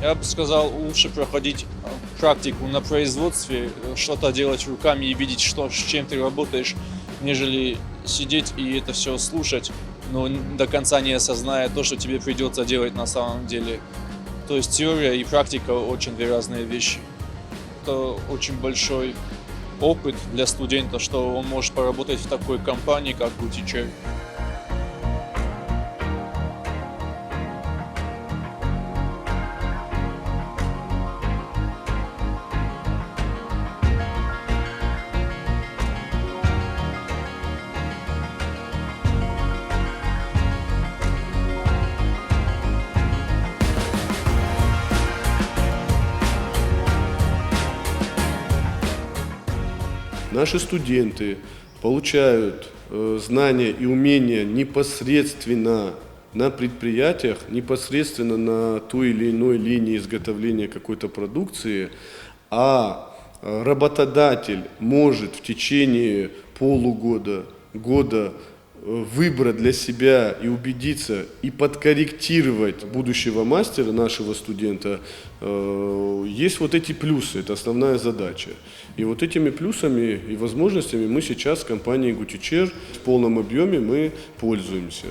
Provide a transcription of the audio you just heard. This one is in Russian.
Я бы сказал, лучше проходить практику на производстве, что-то делать руками и видеть, с чем ты работаешь, нежели сидеть и это все слушать, но до конца не осозная то, что тебе придется делать на самом деле. То есть теория и практика очень две разные вещи. Это очень большой опыт для студента, что он может поработать в такой компании, как Goodteacher. Наши студенты получают знания и умения непосредственно на предприятиях, непосредственно на той или иной линии изготовления какой-то продукции, а работодатель может в течение полугода, года выбрать для себя и убедиться и подкорректировать будущего мастера, нашего студента, есть вот эти плюсы, это основная задача. И вот этими плюсами и возможностями мы сейчас в компании Goodteacher в полном объеме мы пользуемся.